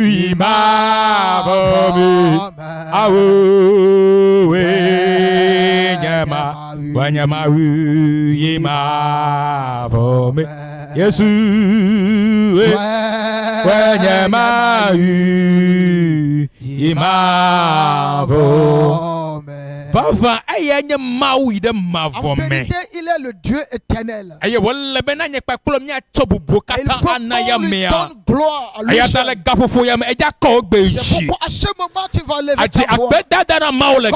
ima vomi awu nyama wanyama ima vomi Yesu wanyama ima vomi Vava ayanya maui de mavome. En vérité, il est le Dieu éternel. Il faut lui donner gloire à lui seul. C'est pourquoi à ce moment tu vas lever ta voix.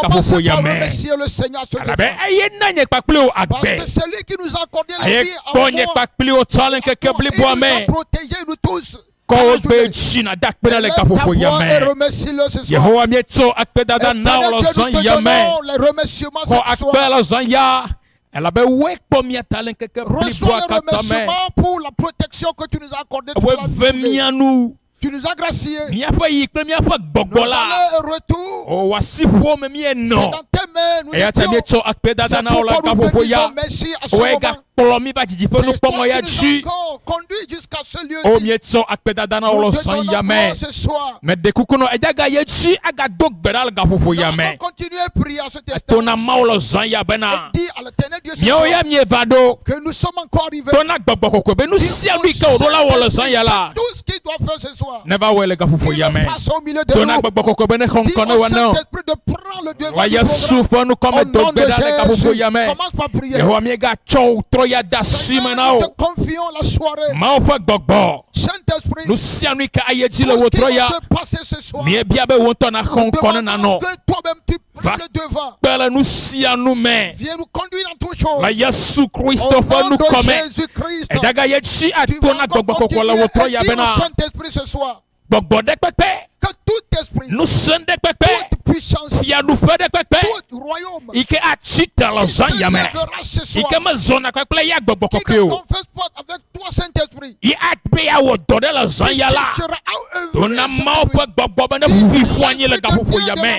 Commence par remercier le Seigneur ce Dieu. Parce que c'est lui qui nous a accordé la vie avant moi. Il nous a protégés nous tous. Yehowa mieto akpedada na olozanya les remerciements ce soir. Reçois les remerciements pour la protection que tu nous as accordée toute la journée. Tu nous as graciés. Nous allons retour. C'est dans tes mains. Nous étions. C'est pourquoi nous te disons merci à ce moment. C'est toi qui nous as conduit jusqu'à ce lieu. Nous te donnons gloire ce soir. Nous allons continuer à prier à cet instant. Et dire à l'éternel Dieu ce soir que nous sommes encore arrivés. Tout ce qu'il doit faire ce soir. Never will qu'il le fasse au milieu de nous. Dis au Saint-Esprit de prendre le devant du programme. Au nom de Jésus. Commence par prier. Seigneur, nous te confions la soirée. Saint-Esprit, tout ce qui va se passer ce soir, nous demandons que toi-même tu prennes le devant. Viens nous conduire dans toutes choses. Au nom de Jésus-Christ, tu vas encore continuer et dire au Saint-Esprit ce soir que tout esprit, toute puissance, tout royaume qui te lèvera ce soir, qui ne confesse pas avec toi Saint-Esprit, il cherchera à œuvrer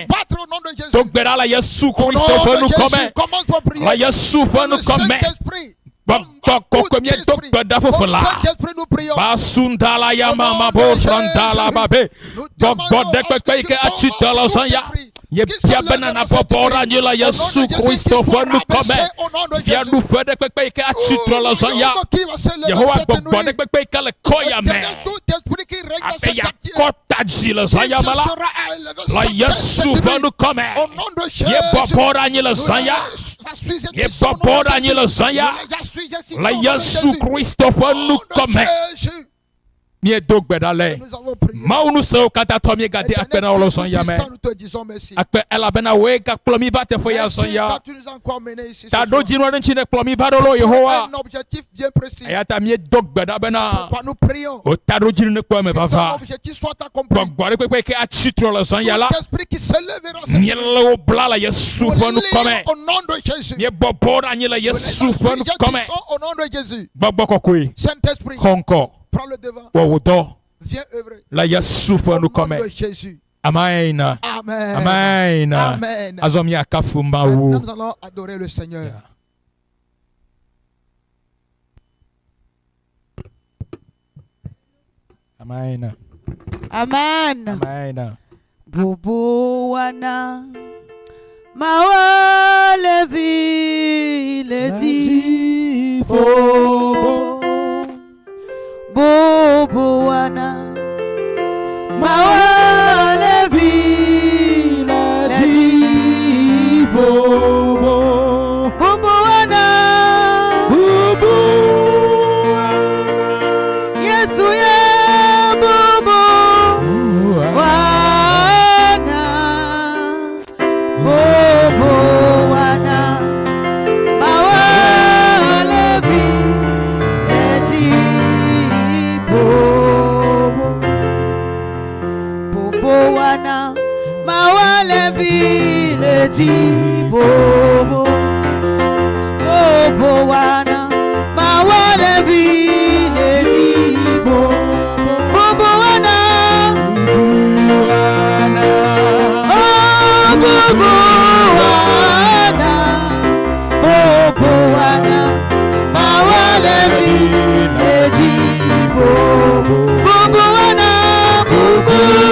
battre au nom de Jésus. Au nom de Jésus, commence par prier. Saint-Esprit, Saint-Esprit, nous prions. Basundala ya mama botrandala babe. Bogode kweke achitala zanya. Yepia benana popora nyola Yesu Christophe nous comme. Via nous fede kweke achitala zanya. Yehowa bogode kweke le koya me. Apeya kota jila zanya mala. La Yesu nous comme. Ye popora nyola zanya. Ye popora nyola zanya. La Yesu Christophe nous comme. Mie dog bedale. Maunu so kata tomi gade akpena oloson yame. Akpe elabena we ka plomi va te foya sonya. Ta do jinwa nchine plomi va dolo Yehowa. Ayata mie dog bedabena. O ta do jinne kwa me bava. Bogbore kwe ke atitro le sonya la. Mie le blala Yesu fa nous comme. Mie bobora ni la Yesu fa nous comme. Bogboko kwe. Saint-Esprit. Honko. Prends le devant. Viens œuvrer. La Yasufa nous comme. Amen. Amen. Amen. Amen. Azomia kafumba nous allons adorer le Seigneur. Yeah. Amen. Amen. Amen. Bobo wana mawale vile di bobo. Bobo wana mawale vila di bobo. Bobo wana Yesu ya bobo wana. Bobo wana mawale vila di Bobo wana mawale vile di bobo. Bobo wana mawale vile di bobo. Bobo wana oh bobo wana. Bobo wana mawale vile di bobo. Bobo wana bobo.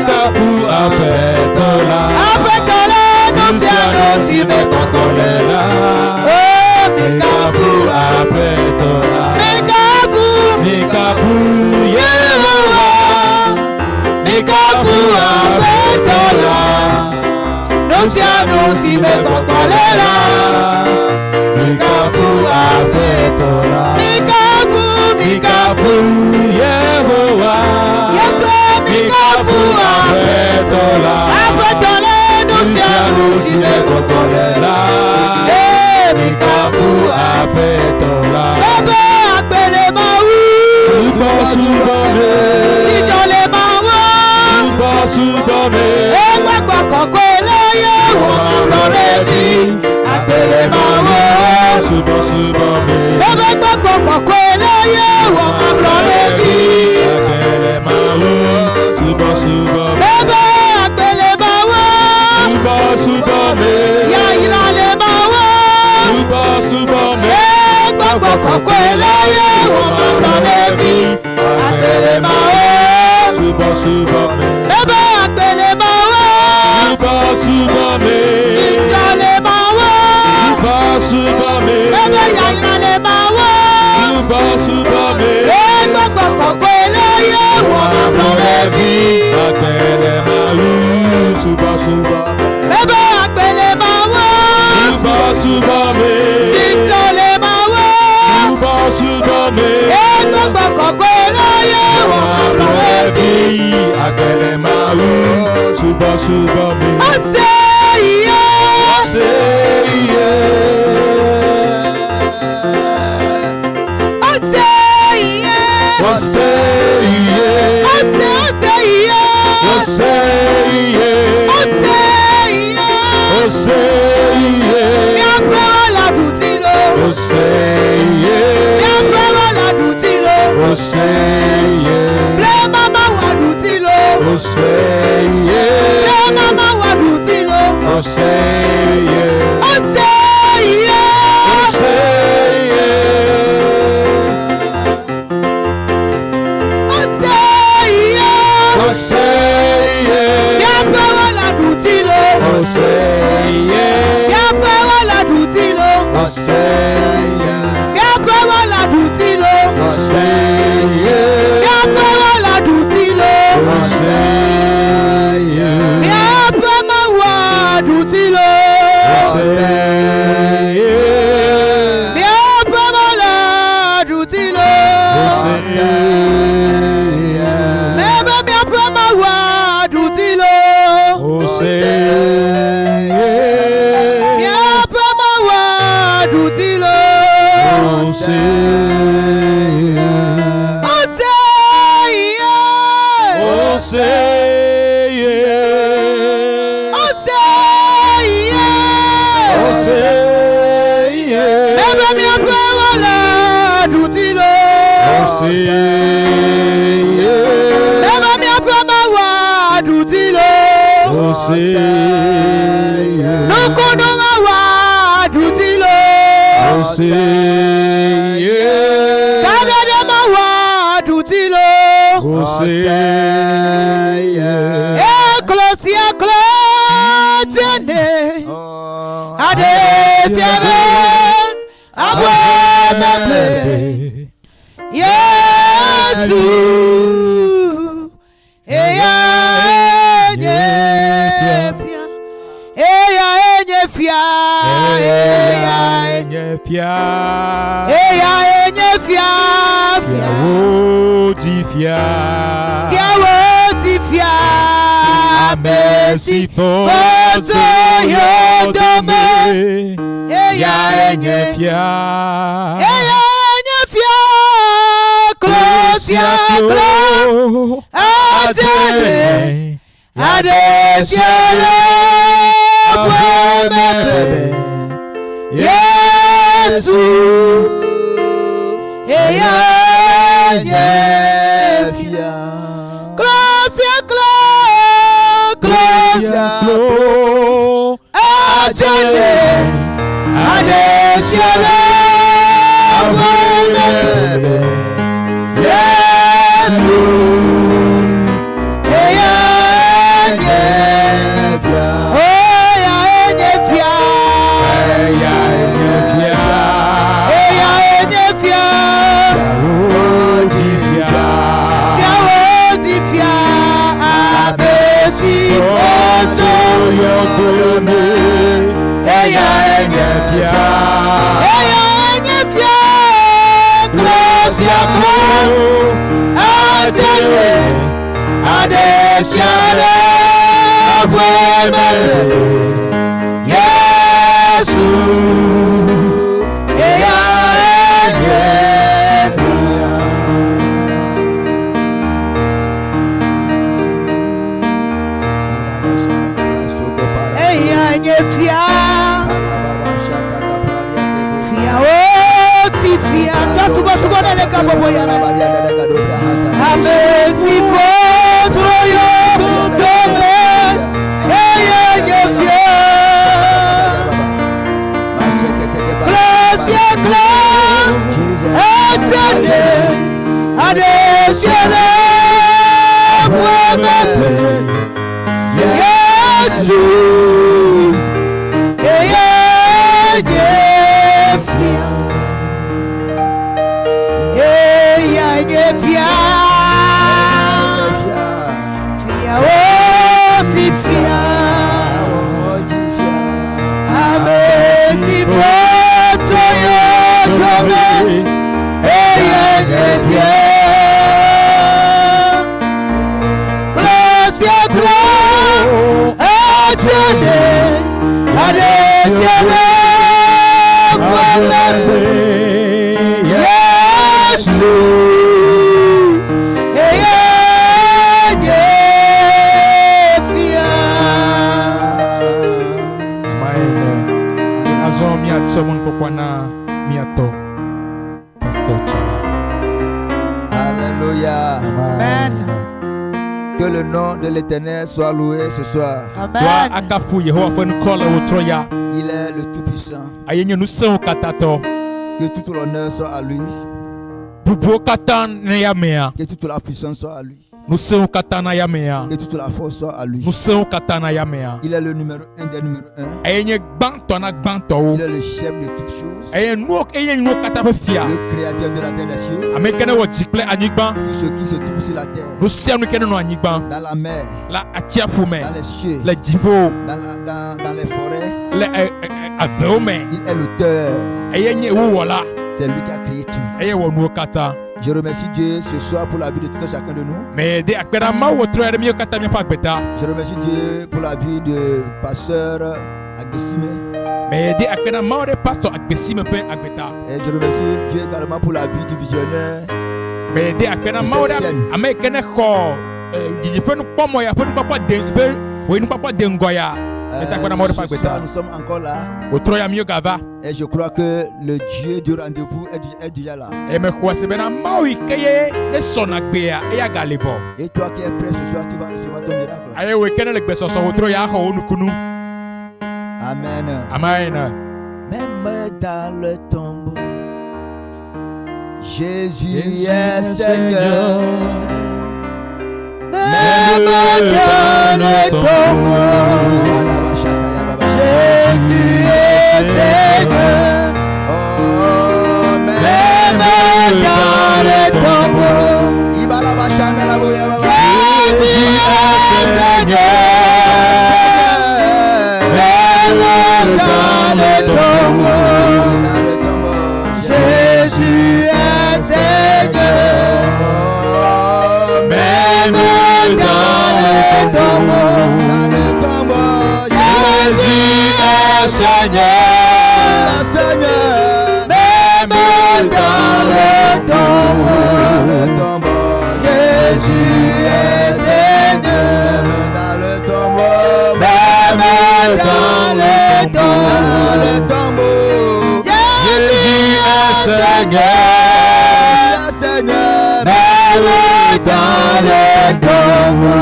Mikafu apetola. Apetola nusiano si me kokolela. Oh Mikafu apetola. Mikafu Yehovah. Mikafu apetola. Nusiano si me kokolela. Mikafu apetola. Mikafu Yehovah. Mikafu apetola. Apetola nusiano si me kokolela. Mikafu apetola. Baba apele mawu. Subame. Tijole mawu. Subame. Egbagba koko eleye won lore bi. Apele mawu. Subame. Baba gbagba koko eleye won lore bi. Apele mawu. Subame. Baba apele mawu. Subame. Ya irale mawu. Subame. Egbagba koko eleye won lore bi. Apele mawu. Subame. Baba apele mawu. Subame. Tijole mawu. Subame. Baba ya irale mawu. Subame. Egbagba koko eleye won lore bi. Apele mawu. Subame. Baba apele mawu. Subame. Tijole mawu. Subame. Egbagba koko eleye won lore bi. Apele mawu. Subame. Ose iye. Say yeah. Ose iye. Say yeah. Ose iye. Say yeah. Ose iye. Say yeah. Mi afẹ́wọ́ ládùn tí lo. Say yeah. Mi afẹ́wọ́ ládùn tí lo. Say yeah. Play mama wádùn tí lo. Say yeah. Play mama wádùn tí lo. Say yeah. Ose iye. Say yeah. Ose iye. Say Mi yeah. afẹ́wọ́ ládùn tí lo. Say yeah. Mi afẹ́wọ́ ládùn tí lo. Say yeah. Mi afẹ́wọ́ ládùn tí lo. Say yeah. Mi afẹ́wọ́ ládùn tí lo. Say yeah. Mi afẹ́ máa wà dùn tí lo. Say yeah. Mi afẹ́ máa ládùn tí lo. Bẹ́ẹ̀ mi afẹ́ máa wà dùn tí lo. Mi afẹ́ máa wà dùn tí lo. Ó ṣe iye. Ó ṣe iye. Bẹ́ẹ̀ mi afẹ́ wà ládùn tí lo. Bẹ́ẹ̀ mi afẹ́ máa wà dùn tí lo. Nukunu máa wà dùn tí lo. Kádẹ́dẹ́ máa wà dùn tí lo. Eklosi tene. Ade tiene. Abwe mepe. Yesu. Eya enyefia. Eya enyefia. Eya enyefia. Eya enyefia. Fiawo ti fia. Merciful Foto yodome. Eya Enyefia. Eya enyefia. Klosia klo. Atene. Ade siele. Abwe mepe. Yesu. Eya enyefia. Klosia klo. Klosia klo. Atene. Ade siele. Abwe mepe. Yesu. Eya Alléluia. Amen. Que le nom de l'Éternel soit loué ce soir. Amen. Il est le Tout-Puissant. Que toute l'honneur soit à lui. Que toute la puissance soit à lui. Que toute la force soit à lui. Il est le numéro 1 des numéros 1. Il est le chef de toutes choses. Le créateur de la terre et des cieux. Tout ce qui se trouve sur la terre. Dans la mer. Dans les cieux. Dans les forêts. Il est l'auteur. C'est lui qui a créé tout. Je remercie Dieu ce soir pour la vie de tout un chacun de nous. Je remercie Dieu pour la vie de pasteur Agbesime. Et je remercie Dieu également pour la vie du visionnaire. Nous sommes encore là. Et je crois que le Dieu du rendez-vous est déjà là. Et toi qui es prêt ce soir, tu vas recevoir ton miracle. Amen. Amen. Même dans le tombeau, Jésus est Seigneur. Même dans le tombeau, Jésus est Seigneur. Oh, Même dans le tombeau, Jésus est Seigneur. Même dans le tombeau, Jésus est Seigneur. Même dans le tombeau, Jésus est Seigneur. Même dans le tombeau, Jésus est Seigneur. Même dans le tombeau, Jésus est Seigneur. Même dans le tombeau,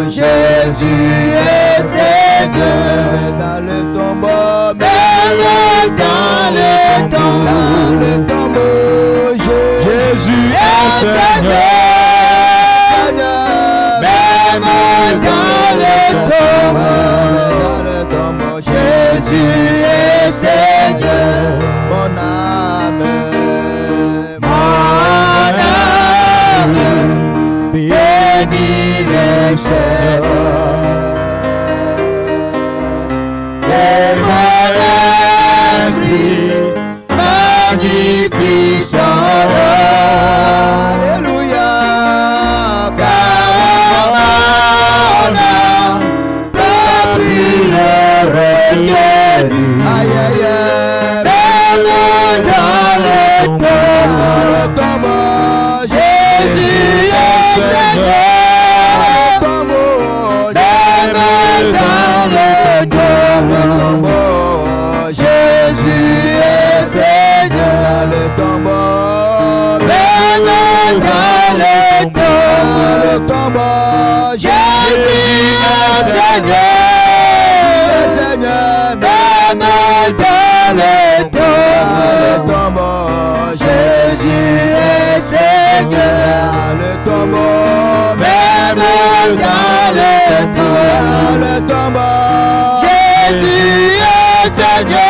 Jésus est Seigneur. Dans le tombeau, Même dans le tombeau, Jésus est Seigneur. Même dans le tombeau, Jésus est Seigneur. mon âme, bénis le Seigneur. Et mon âme magnifique son nom. Alléluia. Car on a depuis le recueilli. Aïe aïe aïe. Même dans les tombeaux, Jésus est Seigneur. Même dans les tombeaux, Jésus est Seigneur. Même dans les tombeaux, Jésus est Seigneur. Même dans les tombeaux, Jésus est Seigneur.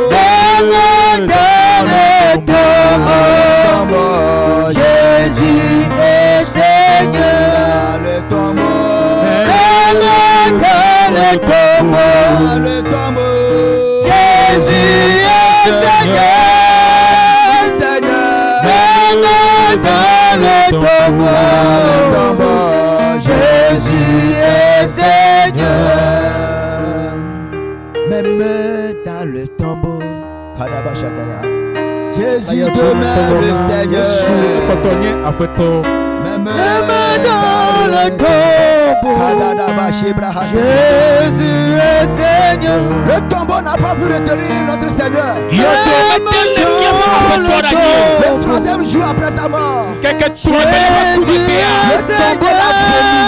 Même dans les tombeaux, Jésus est Seigneur. Même dans les tombeaux, Jésus est Seigneur. Même dans les tombeaux, Jésus est Seigneur. Même dans les tombeaux, Jésus est Seigneur. Même dans le tombeau, Kadabashataya. Jésus demeure le Seigneur. Même dans le tombeau, Jésus est Seigneur. Le tombeau n'a pas pu retenir notre Seigneur. Le troisième jour après sa mort, le tombeau l'a béni.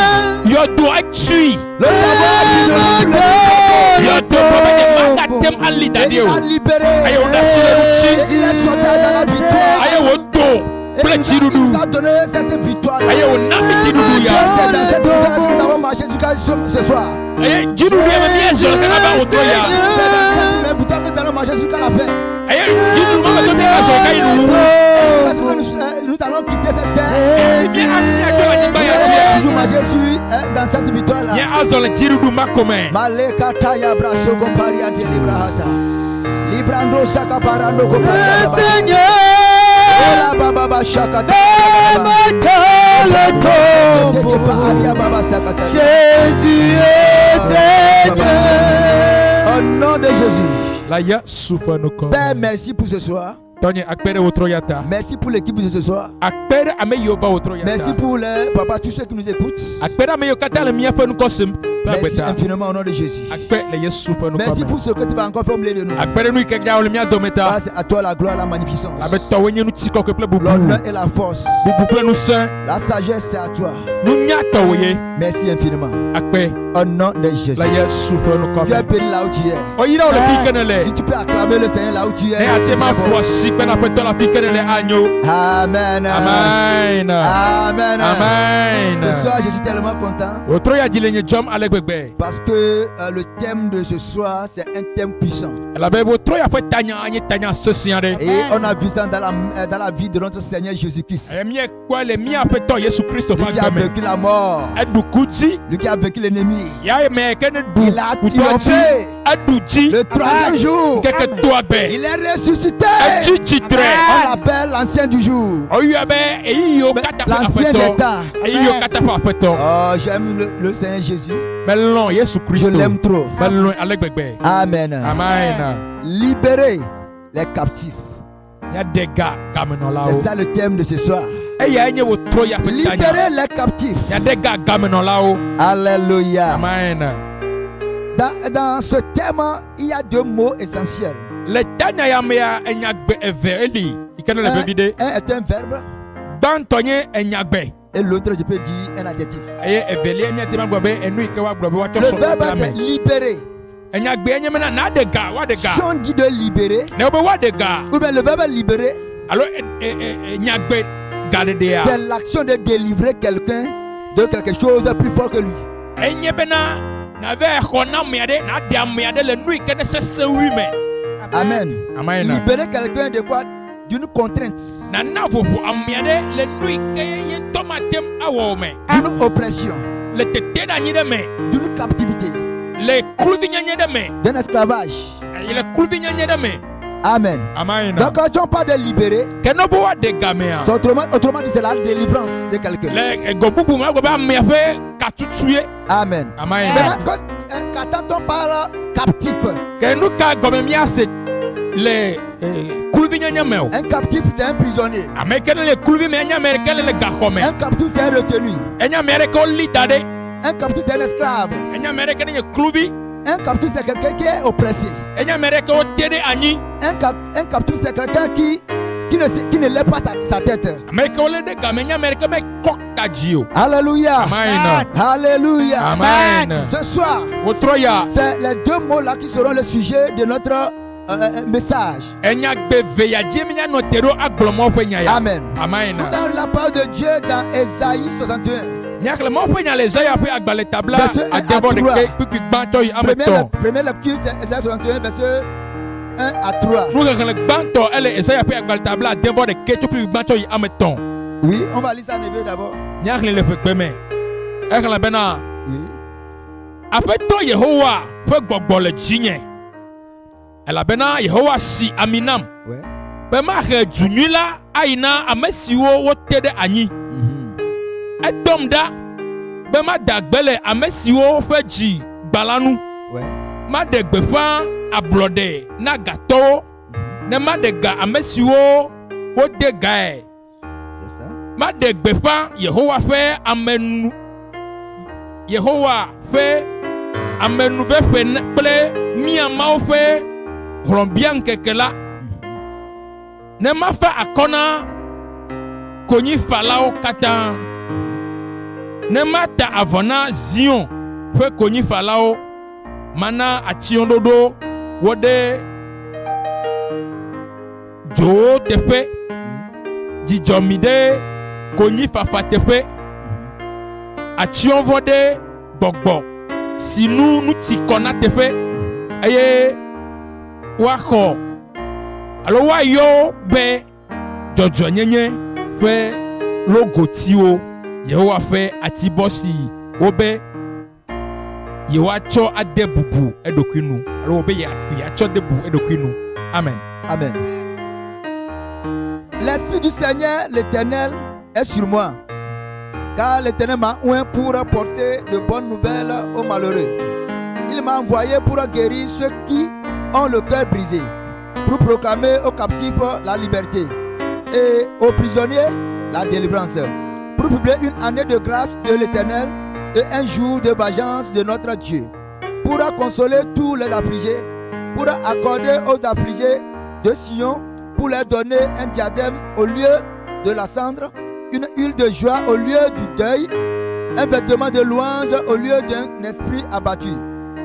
Le tombeau a dit il a libéré. Il est sorti dans la victoire. Et il nous a donné cette victoire. C'est dans cette victoire que nous avons marché jusqu'à ce soir. C'est dans cette même victoire que nous allons marcher jusqu'à la fin. Nous allons quitter cette terre. Toujours marcher dans cette victoire-là. Malekataya brasoko pariante librahata. Librando saka parando ko pariante. Seigneur, même dans le tombeau, Jésus est Seigneur. Au nom de Jésus. Père, merci pour ce soir. Merci pour l'équipe de ce soir. Merci pour les papas, tous ceux qui nous écoutent. Merci infiniment au nom de Jésus. Merci pour ce que tu vas encore faire au milieu de nous. Grâce à toi la gloire, la magnificence. L'honneur et la force. La sagesse c'est à toi. Merci infiniment. Au nom de Jésus. Tu es béni là où tu es. Si tu peux acclamer le Seigneur là où tu es. Amen. Amen. Amen. Ce soir, je suis tellement content. Parce que le thème de ce soir, c'est un thème puissant. Et on a vu ça dans la vie de notre Seigneur Jésus-Christ. Lui qui a vécu la mort. Lui qui a vécu l'ennemi. Il a triomphé. Le troisième jour, il est ressuscité. On l'appelle l'ancien du jour. L'ancien des temps. Oh, j'aime le Seigneur Jésus. Je l'aime trop. Amen. Libérer les captifs. C'est ça le thème de ce soir. Libérer les captifs. Alléluia. Dans ce thème, il y a deux mots essentiels. Un est un verbe. Et l'autre, je peux dire un adjectif. Le verbe, c'est libérer. Si on dit de libérer, ou bien le verbe libérer, c'est l'action de délivrer quelqu'un de quelque chose de plus fort que lui. Amen. Libérer quelqu'un de quoi? D'une contrainte, d'une oppression, d'une captivité, d'un esclavage. Amen. Amen. Donc quand on parle de libérer, autrement dit c'est la délivrance de quelqu'un. Amen. Amen. Quand on parle captif, un captif c'est un prisonnier. Un captif c'est un retenu. Un captif c'est un esclave. Un captif c'est quelqu'un qui est oppressé. Un captif c'est quelqu'un qui ne lève pas sa tête. Alléluia. Amen. Alléluia. Amen. Ce soir, c'est les deux mots là qui seront le sujet de notre message. Amen. Amen. Nous avons la parole de Dieu dans Ésaïe 61. Première lecture c'est Ésaïe 61 verset 1 à 3. Oui, on va lire ça en hébreu d'abord. Oui. Elabena Yehowa si aminam. Ouais. Bema he dunyula aina amesiwo wotede anyi. Edomda bema dagbele amesiwo feji balanu. Ouais. Ma de gbefa ablode na gato. Ne ma de ga amesiwo wode gae. C'est ça. Ma de gbefa Yehowa fe amenu. Yehowa fe amenu ve fe ple miamao fe Rombian kekela ne ma fa akona konyi falao kata ne ma ta avona zion fe konyi falao mana achion dodo wode jo tefe dijomide konyi fafa tefe achion vode gbogbo sinu nuti kona tefe aye wako alo wa yo be jojo nyenye fe logo tiwo Yehowa fe atibosi obe Yehowa cho adebubu edokinu alo obe ya cho debu edokinu. Amen. Amen. L'esprit du Seigneur l'Éternel est sur moi, car l'Éternel m'a oint pour apporter de bonnes nouvelles aux malheureux. Il m'a envoyé pour guérir ceux qui ont le cœur brisé, pour proclamer aux captifs la liberté et aux prisonniers la délivrance, pour publier une année de grâce de l'Éternel et un jour de vengeance de notre Dieu, pour consoler tous les affligés, pour accorder aux affligés de Sion, pour leur donner un diadème au lieu de la cendre, une huile de joie au lieu du deuil, un vêtement de louange au lieu d'un esprit abattu,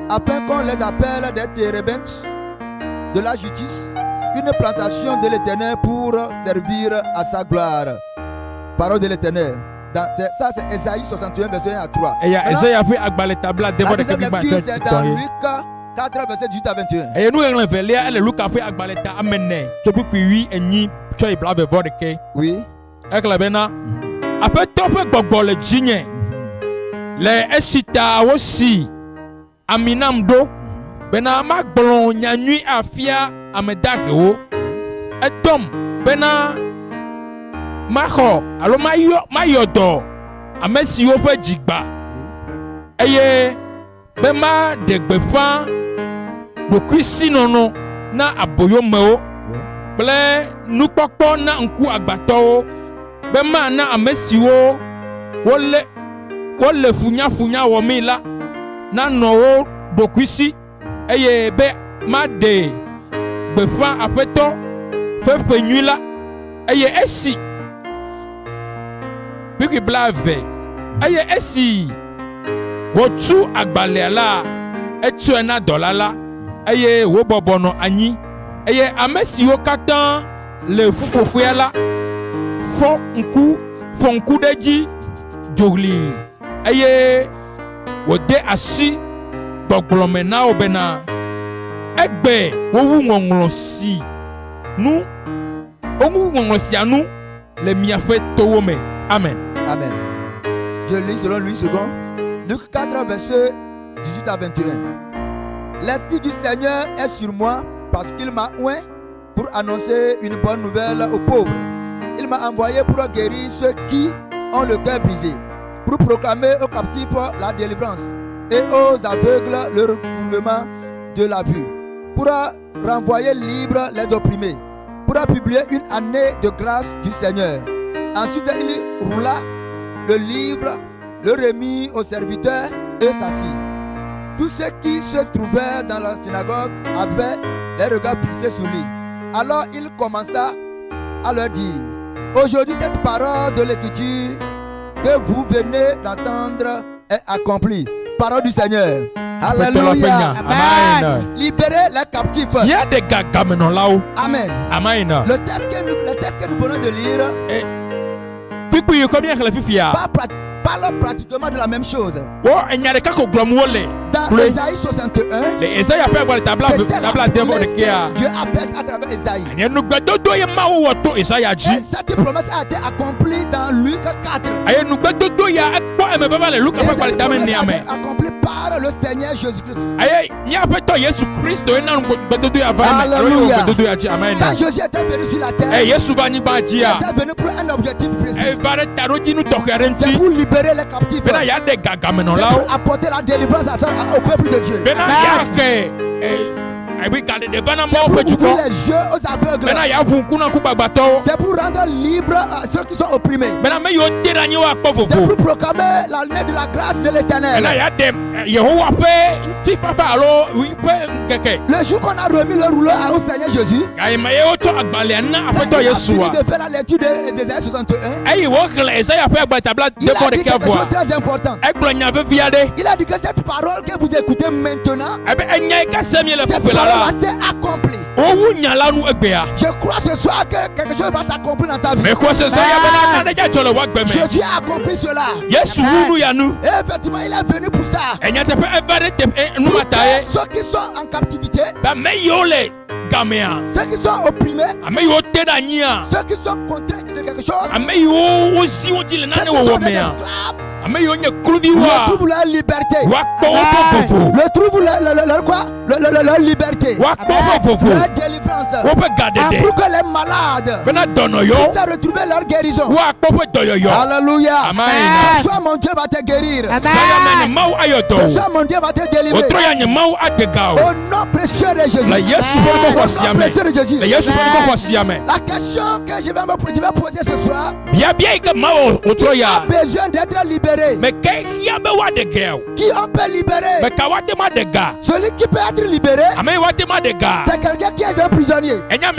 afin qu'on les appelle des térébintes de la justice, une plantation de l'Éternel pour servir à sa gloire. Parole de l'Éternel. Ça c'est Ésaïe 61 verset 1 à 3. La deuxième lecture c'est dans Luc 4 verset 18 à 21. Oui. Aminamdo bena magblon nyanyui afia amedagewo edom bena maho alo mayodo amesiwo fe jigba eye bema degbefa dokuisi nono na aboyomeo ble nukpokpo na nku agbato bema na amesiwo wole funya womila na nowo dokuisi eye be ma de gbefa apeto fefe nyula eye esi biki blave eye esi wotu agbale ala etu ena dolala eye wo bobono anyi eye amesi wo katan le fufufu ala fo nku deji jogli eye wode asi gbogblome na obena egbe wowu ngonglo si nu owu ngonglo si anu le miafe towome. Amen. Amen. Je lis selon Louis II, Luc 4 verset 18 à 21. L'esprit du Seigneur est sur moi parce qu'il m'a oint pour annoncer une bonne nouvelle aux pauvres. Il m'a envoyé pour guérir ceux qui ont le cœur brisé, pour proclamer aux captifs la délivrance et aux aveugles le recouvrement de la vue, pour renvoyer libres les opprimés, pour publier une année de grâce du Seigneur. Ensuite, il roula le livre, le remit aux serviteurs et s'assit. Tous ceux qui se trouvaient dans la synagogue avaient les regards fixés sur lui. Alors il commença à leur dire: aujourd'hui, cette parole de l'Écriture que vous venez d'entendre est accomplie. Parole du Seigneur. Alléluia. Amen. Libérez les captifs. Il y a des gars comme nous là. Amen. Amen. Le texte que nous venons de lire parle pratiquement de la même chose. Dans Ésaïe 61, Dieu appelle à travers Ésaïe. Et cette promesse a été accomplie dans Luc 4. Et cette promesse a été accomplie par le Seigneur Jésus-Christ. Alléluia. Quand Jésus était venu sur la terre, il était venu pour un objectif précis. C'est pour libérer les captifs. C'est pour apporter la délivrance au peuple de Dieu. C'est pour ouvrir les yeux aux aveugles. C'est pour rendre libres ceux qui sont opprimés. C'est pour proclamer l'année de la grâce de l'Éternel. Le jour qu'on a remis le rouleau au Seigneur Jésus, il a fini de faire la lecture d'Ésaïe 61. Il a dit quelque chose de très important. Il a dit que cette parole que vous écoutez maintenant, cette parole va s'accomplir. Je crois ce soir que quelque chose va s'accomplir dans ta vie. Jésus a accompli cela. Et effectivement, il est venu pour ça. Ceux qui sont en captivité, ceux qui sont opprimés, ceux qui sont contraints de quelque chose, ceux qui sont des esclaves, retrouve leur liberté. Retrouve leur liberté. Leur délivrance. Pour que les malades puissent retrouver leur guérison. Alléluia. Ce soir mon Dieu va te guérir. Ce soir mon Dieu va te délivrer. Au nom précieux de Jésus. Au nom précieux de Jésus. La question que je vais poser ce soir: qui a besoin d'être libéré? Qui on peut libérer? Celui qui peut être libéré, c'est quelqu'un qui est un prisonnier. C'est un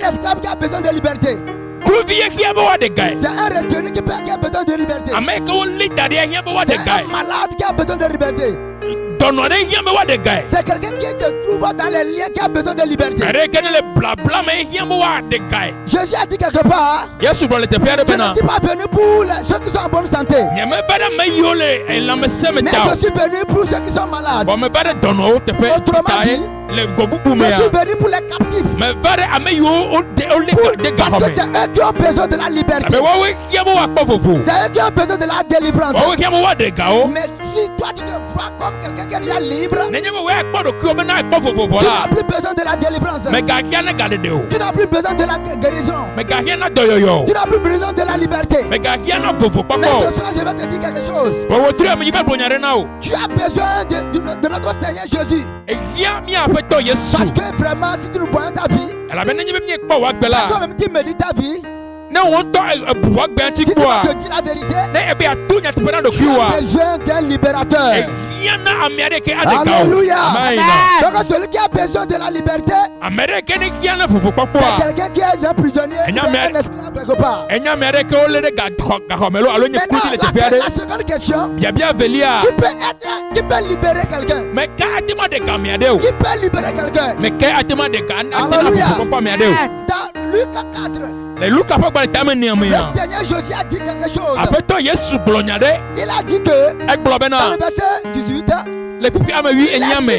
esclave qui a besoin de liberté. C'est un retenu qui a besoin de liberté. C'est un malade qui a besoin de liberté. C'est quelqu'un qui se trouve dans les liens qui a besoin de liberté. Jésus a dit quelque part: je ne suis pas venu pour ceux qui sont en bonne santé, mais je suis venu pour ceux qui sont malades. Autrement dit, je suis venu pour les captifs. Parce que c'est eux qui ont besoin de la liberté. C'est eux qui ont besoin de la délivrance. Mais si toi tu te vois comme quelqu'un qui est déjà libre, tu n'as plus besoin de la délivrance. Tu n'as plus besoin de la guérison. Tu n'as plus besoin de la liberté. Mais ce soir je vais te dire quelque chose. Tu as besoin de notre Seigneur Jésus. Parce que vraiment, si tu nous vois ta vie, toi-même tu médites ta vie, si tu vas te dire la vérité, tu as besoin d'un libérateur. Alléluia. Donc celui qui a besoin de la liberté, c'est quelqu'un qui est un prisonnier, un esclave quelque part. Maintenant, la seconde question: qui peut libérer quelqu'un? Qui peut libérer quelqu'un? Alléluia. Dans Luc 4, le Seigneur Jésus a dit quelque chose. Il a dit que dans le verset 18, l'esprit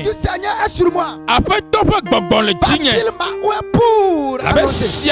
du Seigneur est sur moi, parce qu'il m'a oint pour annoncer.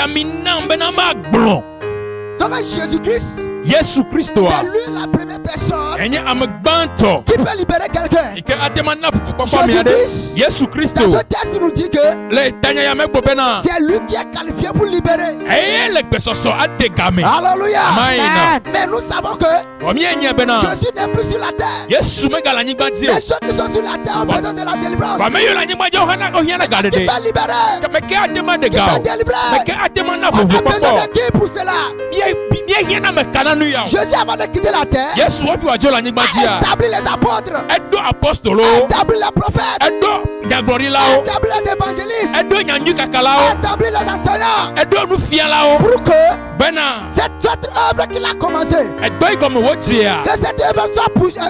Donc Jésus-Christ Yesu Christo. C'est lui la première personne Enye amegbanto. qui peut libérer quelqu'un. Ike atemana fufu papa miade. Jésus-Christ. Yesu Christo. Dans ce texte, il nous dit que Le tanya ya megbo bena. c'est lui qui est qualifié pour libérer. Eye le gbesoso adegame. Alléluia. Amen. Mais nous savons que Omi enye bena. Jésus n'est plus sur la terre. Yesu megala nyigba dio. Les ceux qui sont sur la terre ont besoin de la délivrance. Wa meyo la nyigba jo hana ko hiana Qui gadede. peut libérer? Kemeke atema de Qui gao. peut délivrer? Meke atema na On a fufu besoin papa. de qui pour cela? Mie hiana mekana nu ya. Jésus, avant de quitter la terre, Yesu wafi wa jo la nyigba a dia. établi les apôtres, Edo apostolo. établi les prophètes, Edo nyaglori lao. établi les évangélistes, Edo nyanyu kakalao. établi les enseignants, Edo nu fia lao. pour que Bena. cette œuvre qu'il a commencée, Edo igome wo dia. que cette œuvre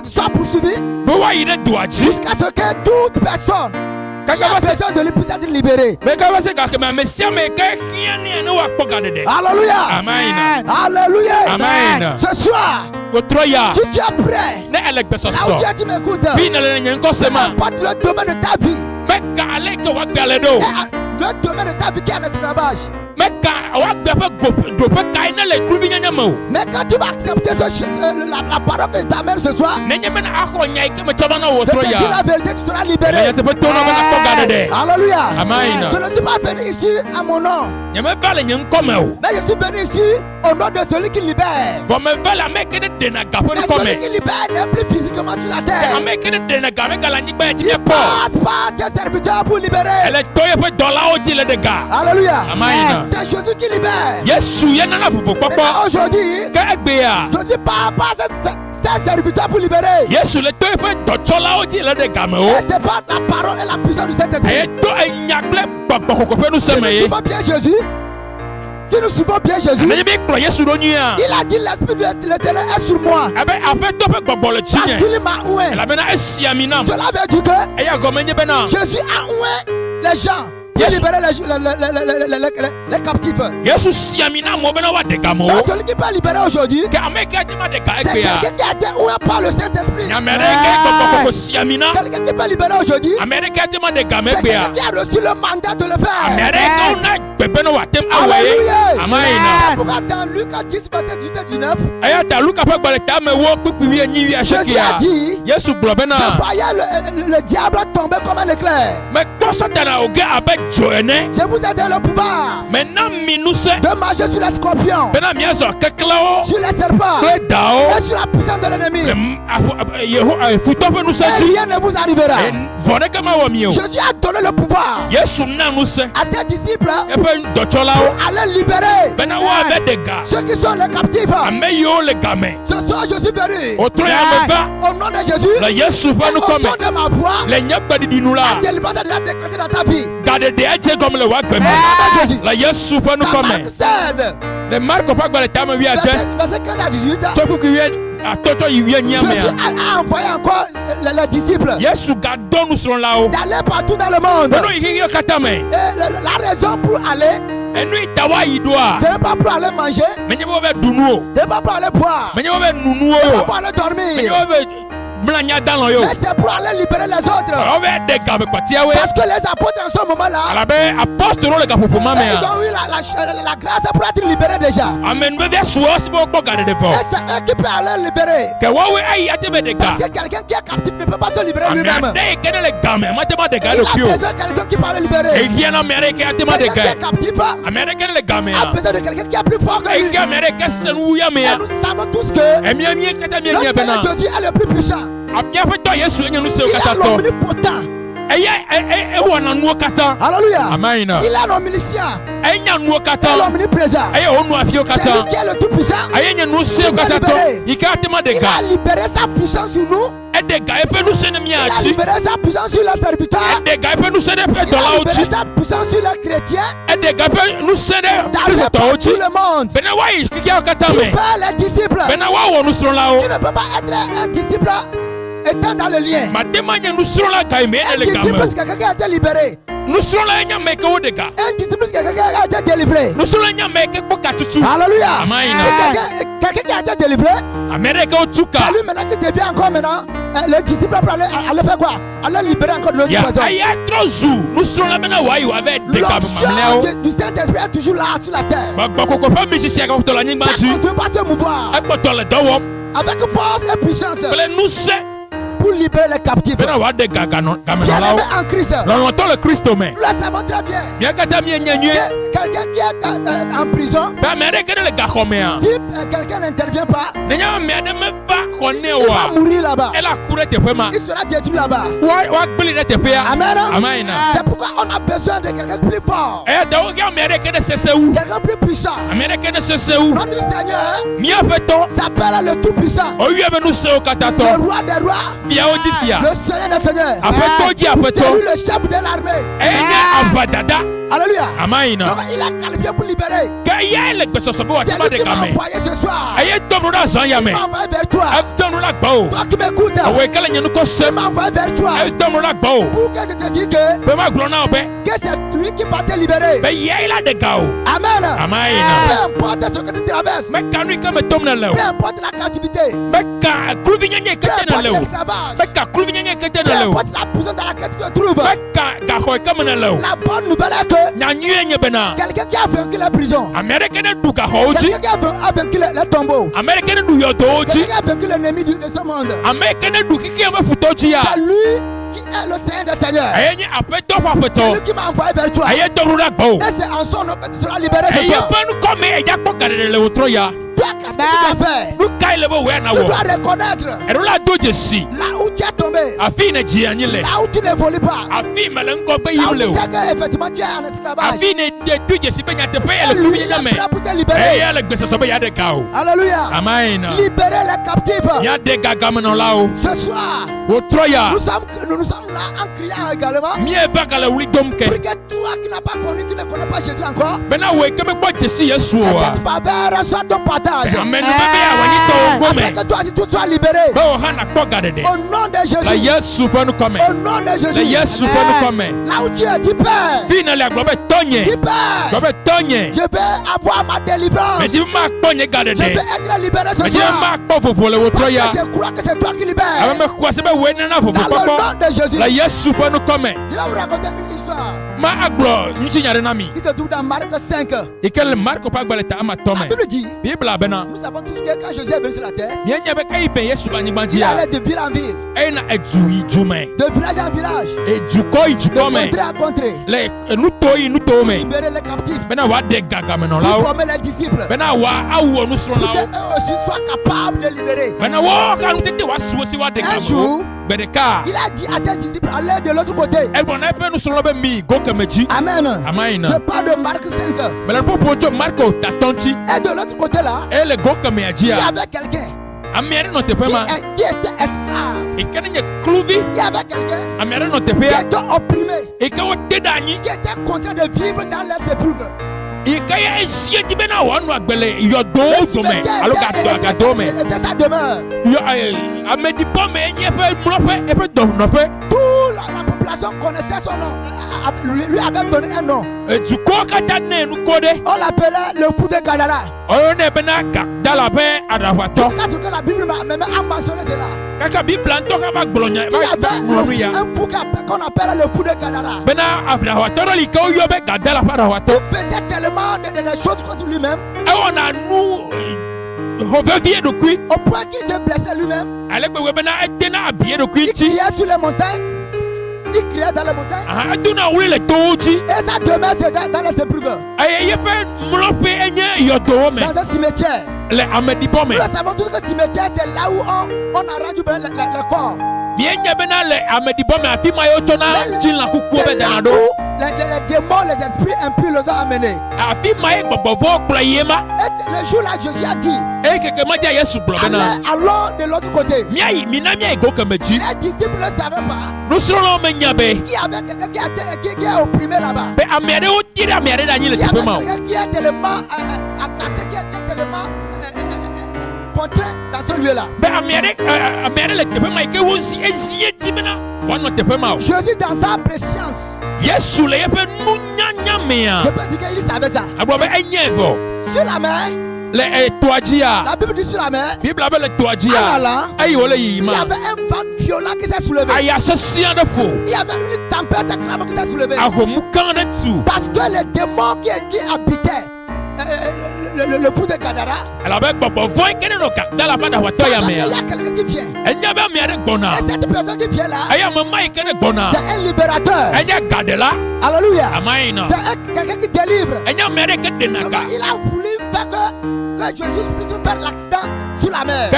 soit poursuivie Be wa yide duaji. jusqu'à ce que toute personne qui a besoin de lui puisse être libérée. Me ka wase ka ke ma mesia me ka hiani ne wa pogadede. Alléluia. Amen. Alléluia. Amen. Ce soir, Otroya. si tu es prêt, Ne elegbeso là où so. tu es, tu m'écoutes, Fina le nyenko sema. n'importe le domaine de ta vie, Me ka aleke wa gbe do. le domaine de ta vie qui est un esclavage. Me ka wa gbe pe gope kai ne le klubi nyanya mo. Mais quand tu vas accepter la parole que t'amène ce soir, Ne nyeme na akho nyai ke me chaba na de te dire otroya. la vérité, tu seras Ne libéré. yete pe tono na pogadede. Alléluia. Amen. Je ne suis pas venu ici à mon nom, Nyeme bale nyenko me o. mais je suis venu ici au nom de celui qui libère. Bo me bale me ke de na gapo Mais ni celui come. qui libère n'est plus physiquement sur la terre. Ame ke de na game gala nyigba ti me Il ko. passe par ses serviteurs pour libérer. Ele toye pe dollar o ti le de ga. Alléluia. Amen. C'est Jésus qui libère. Yesu ye nana fufu Maintenant, popo. aujourd'hui, Ke egbe ya. Jésus passe par ses serviteurs pour libérer. Yesu le toye pe dochola o ti le de ga me o. Et c'est par la parole et la puissance du Saint-Esprit. Aye to enyagle gbagbo kokofenu Si nous seme ye. suivons bien Jésus, si nous suivons bien Jésus, Me bi klo Yesu do nya. il a dit l'Esprit de l'Éternel est sur moi. Abe afe to pe gbagbo le Parce chinye. qu'il m'a oué. La bena esiamina. Cela veut dire que Eya gome nye bena. Jésus a oué les gens pour Yes. libérer les captifs. Yesu siamina mo bena wa de ga mo. Donc celui qui peut libérer aujourd'hui, Ke ame ke ti ma de ga c'est egbe ya. quelqu'un qui a été oué par le Saint-Esprit. Nyamere ke gbagbo koko siamina. Quelqu'un qui peut libérer aujourd'hui, Amere ke ti ma de ga me c'est egbe ya. quelqu'un qui a reçu le mandat de le faire. Amere ke na gbebe no wa tem awe. Alléluia. Amen. C'est pourquoi dans Luc 10, verset 18 et 19, Eya ta Luka pe gbale ta me wo pipi wi enyi wi Jésus asheke a ya. dit, Yesu gblɔ je bena. voyais le diable tomber comme un éclair. Me kpɔ Satana oge abe dzo ene. Je vous ai donné le pouvoir Me na mi nuse. de marcher sur les scorpions, Bena miazɔ kekelewo. sur les serpents Kple dawo. et sur la puissance de l'ennemi. Futɔ ƒe nuse Et dzi. rien ne vous arrivera. Vɔ ɖeke ma wɔ mi o. Jésus a donné le pouvoir Yesu na nuse. à ses disciples Eƒe dɔtsɔlawo. aller libérer Bena wo abe de ga. ceux qui sont les captifs. Ame yiwo le game. Ce soir, je suis venu Otrɔ ya me va. au nom de Jésus. Le Yesu ƒe Et au nukɔme. son de ma voix, Le nye gbeɖiɖinu la la. délivrance est déjà décrétée dans ta vie. Gaɖeɖe edze gɔme le woagbe me. Au nom de Jésus. Le Yesu ƒe Dans Marc nukɔme. 16, Le Marko ƒe agbalẽ tame wi ade. verset 15 à 18, Tɔ kuku wi atɔtɔ yi wi enyia Jésus mea. a envoyé encore les disciples Yesu gadɔ nusrɔ̃lawo. d'aller partout dans le monde. Beno yi xixiwo katã me. Et la raison pour aller, Enu yi ta woayi ɖoa. ce n'est pas pour aller manger, Menye be wobe ɖu nu o. ce n'est pas pour aller boire, Menye wobe nu nuwo ce n'est pas o. pour aller Menye dormir, wobe mlɔ nya dalɔ yo. mais c'est pour aller libérer les autres. Wobe de game kpɔtiawoe. Parce que les apôtres en ce moment-là, Alabe apɔstolo le gaƒoƒo ma ils mea. ont eu la grâce pour être libérés déjà. Ame nuvevia suɔ si be wokpɔ gaɖeɖe Et vɔ. c'est eux qui peuvent aller libérer. Ke woawoe ayi ate be de ga. Parce que quelqu'un qui est captif ne peut pas se libérer Ame lui-même. aɖe yi ke ne le game mate ma de ga Il a ɖokui o. besoin de quelqu'un qui peut aller libérer. Ehiã na ame aɖe yi ke ate ma de Quelqu'un qui est ga. captif Ame aɖe ke ne le a gamea. besoin de quelqu'un qui est plus fort que lui. Eyi ame aɖe ke se nu wu ya Et mea. nous savons tous que Emia mie katã mie le nya Seigneur bena. Jésus est le plus puissant. Miaƒe tɔ Yesu enye nu siwo Il est katã tɔ. l'omnipotent. Eya ewɔna nuwo katã. Alléluia. Amen. Il est l'omniscient. Enya nuwo Il est katã. l'omniprésent. Eye wo nu afiwo C'est lui katã. qui est le tout puissant. Eye nye nu siwo katã tɔ. Yi ke ate ma de Il ga. a libéré sa puissance sur nous. Ede ga eƒe nusẽ ne Il a miatsi. libéré sa puissance sur les serviteurs. Ede ga eƒe nusẽ ɖe eƒe Il a dɔlawo libéré tsi. sa puissance sur les chrétiens. Ede ga eƒe nusẽ ɖe D'aller kristotɔwo partout tsi. le monde. Bena woayi xixiawo katã Pour me. faire les disciples. Bena woawɔ nusrɔ̃lawo. Tu ne peux pas être un disciple étant dans le lien. Mate ma nye nusrɔ̃la ga yi me Un ele game disciple, o. c'est quelqu'un qui a été libéré. Nusrɔ̃la nye ame ke wo de ga. Un disciple, c'est quelqu'un qui a été délivré. Nusrɔ̃la nye ame ke kpɔ katutu. Alléluia. Amen. C'est quelqu'un qui a été délivré. Ame ɖe ke wotu C'est ka. lui maintenant qui devient encore maintenant le disciple allait faire quoi? Allait libérer encore de l'autre personne. L'onction du Saint-Esprit est toujours là sur la terre. Ça ne peut pas se mouvoir. Avec force et puissance. Pour libérer les captifs. Bien aimé en Christ. Nous le savons très bien. Quelqu'un qui est en prison, si quelqu'un n'intervient pas, il va mourir là-bas. Il sera détruit là-bas. Amen. C'est pourquoi on a besoin de quelqu'un de plus fort. Quelqu'un de plus puissant. Notre Seigneur s'appelle le Tout-Puissant. Le Roi des Rois. Le Seigneur des Seigneurs. C'est lui le chef de l'armée. Alléluia. Donc il a qualifié pour libérer. C'est lui qui m'a envoyé ce soir. Il m'a envoyé vers toi. Toi qui m'écoutes, il m'a envoyé vers toi. Pour que je te dise que c'est lui qui va te libérer. Amen. Peu importe ce que tu traverses. Peu importe la captivité. Peu importe l'esclavage. Peu importe la prison dans laquelle tu te trouves. La bonne nouvelle est que quelqu'un qui a vaincu la prison, quelqu'un qui a vaincu les tombeaux, quelqu'un qui a vaincu l'ennemi de ce monde, c'est lui qui est le Seigneur des Seigneurs. C'est lui qui m'a envoyé vers toi. Et c'est en son nom que tu seras libéré ce soir. Qu'est-ce que tu dois faire? Tu dois reconnaître là où tu es tombé, là où tu n'évolues pas, là où tu sais qu'effectivement tu es en esclavage. Et lui, il est prêt pour te libérer. Alléluia. Libérer les captifs. Ce soir, nous sommes là en criant également pour que toi qui n'as pas connu, qui ne connais pas Jésus encore, que cette faveur soit ton partage. Afin que toi aussi tu sois libéré. Au nom de Jésus. Au nom de Jésus. Là où tu es, dis Père. Dis Père. Je vais avoir ma délivrance. Je vais être libéré ce soir. Parce que je crois que c'est toi qui libères. Dans le nom de Jésus. Je vais vous raconter une histoire. Il se trouve dans Marc 5. La Bible dit, nous savons tous que quand Jésus est venu sur la terre, il allait de ville en ville, de village en village, de contrée à contrée, pour libérer les captifs, pour former les disciples, pour qu'eux aussi soient capables de libérer. Un jour, il a dit à ses disciples, allez de l'autre côté. Amen. Je parle de Marc 5. Et de l'autre côté là, il y avait quelqu'un qui était esclave. Il y avait quelqu'un qui était opprimé, qui était contraint de vivre dans les sépulcres. Était sa demeure. Toute la population connaissait son nom, lui avait donné un nom. On l'appelait le fou de Gadara. Jusqu'à ce que la Bible a mentionné cela. Il y avait un fou qu'on appelle le fou de Gadara. Il faisait tellement de choses contre lui-même au point qu'il se blessait lui-même. Il criait sur les montagnes. Il criait dans les montagnes. Et sa demeure c'était dans les sépulcres. Dans un cimetière. Nous savons tous que le cimetière c'est là où on a rendu le corps. Les démons, les esprits impurs les ont amenés. Et le jour là, Jésus a dit, allons de l'autre côté. Les disciples ne savaient pas qu'il y avait quelqu'un qui est opprimé là-bas. Il y avait quelqu'un qui est tellement agacé, qui est tellement contraint dans ce lieu-là. Jésus dans sa préscience. Je peux dire qu'il savait ça. Sur la mer. La Bible dit sur la mer. Il y avait un vent violent qui s'est soulevé. Il y avait une tempête acclamante qui s'est soulevée. Parce que les démons qui habitaient le fou de Gadara, il y a quelqu'un qui vient. Et cette personne qui vient là, c'est un libérateur. Alléluia. C'est quelqu'un qui délivre. Il a voulu faire que Jésus puisse faire l'accident sous la mer.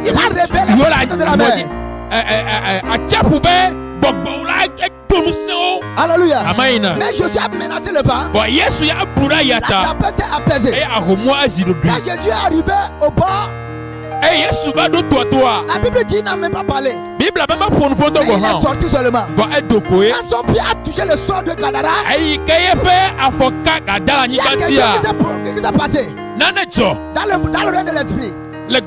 Il a révélé de la mer. Alléluia. Mais Jésus a menacé le vent. La tempête s'est apaisée. Quand Jésus est arrivé au bord, la Bible dit qu'il n'a même pas parlé. Mais il est sorti seulement. Quand son pied a touché le sol de Gadara, il y a quelque chose qui s'est passé dans le règne de l'esprit. Les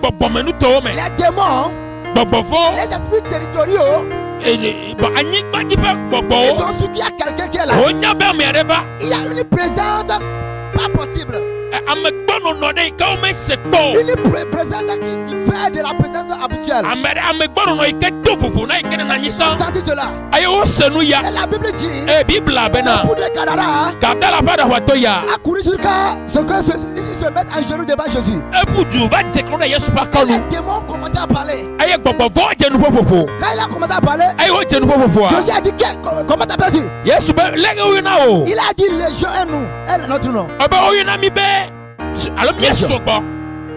démons, les esprits territoriaux, ils ont su qu'il y a quelqu'un qui est là. Il y a une présence pas possible. Une présence qui diffère de la présence habituelle. Ils ont senti cela. Et la Bible dit le fou de Gadara a couru jusqu'à ce que se mettent à genoux devant Jésus. Et les démons ont commencé à parler. Quand il a commencé à parler, Jésus a dit comment t'appelles-tu? Il a dit légion est nous, elle est notre nom.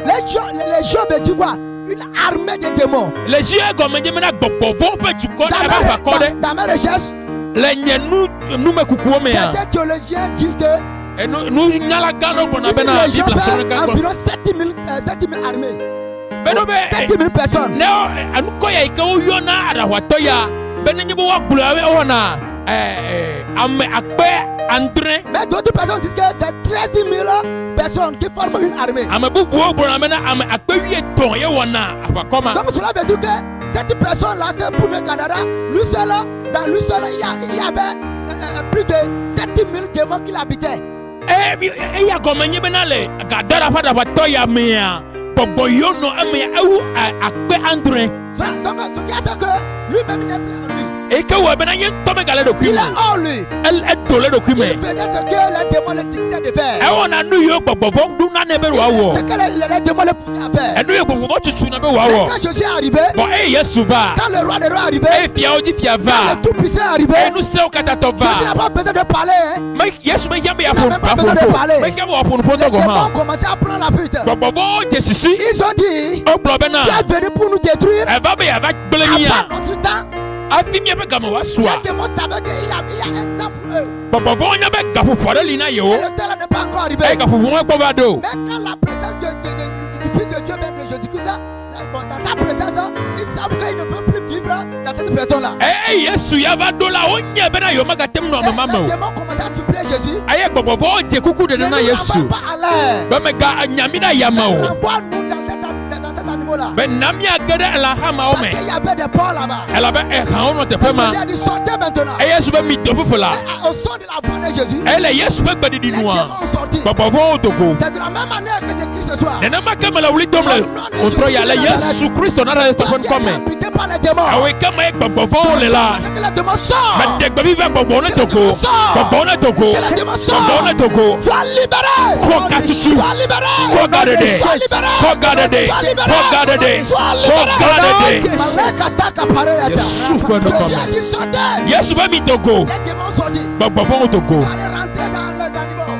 Légion veut dire quoi? Une armée de démons. Dans mes recherches, certains théologiens disent que une légion fait environ 7000 armées. 7000 personnes. Mais d'autres personnes disent que c'est 13 000 personnes qui forment une armée. Donc cela veut dire que cette personne-là, c'est pour le Gadara. Lui seul, dans lui seul, il y avait plus de 7000 démons qui l'habitaient. Donc ce qui a fait que lui-même n'est plus en lui. Il est hors lui. Il faisait ce que les démons le dictaient de faire. Ce que les démons le poussaient à faire. Et quand Jésus est arrivé, quand le roi des rois est arrivé, quand le tout-puissant est arrivé, Jésus n'a pas besoin de parler. Il n'a même pas besoin de parler. Les démons ont commencé à prendre la fuite. Ils ont dit, tu es venu pour nous détruire. Avant notre temps. Les démons savaient qu'il y a un temps pour eux. Et le temps n'est pas encore arrivé. Mais quand la présence du Fils de Dieu, même de Jésus-Christ, dans sa présence, ils savent qu'ils ne peuvent plus vivre dans cette personne-là. Et les démons commencent à supplier Jésus. Ne nous envoie pas à l'air. Envoie-nous dans cet animal-là. Parce qu'il y avait des porcs là-bas. Et Jésus a dit sortez maintenant. Et au son de la voix de Jésus, les démons ont sorti. C'est de la même manière que j'écris ce soir. Quand tu es habité par les démons, les démons sortent. Les démons sortent. Sois libéré. Sois libéré. Sois libéré. Les démons sont dit. Allez rentrer dans l'animal.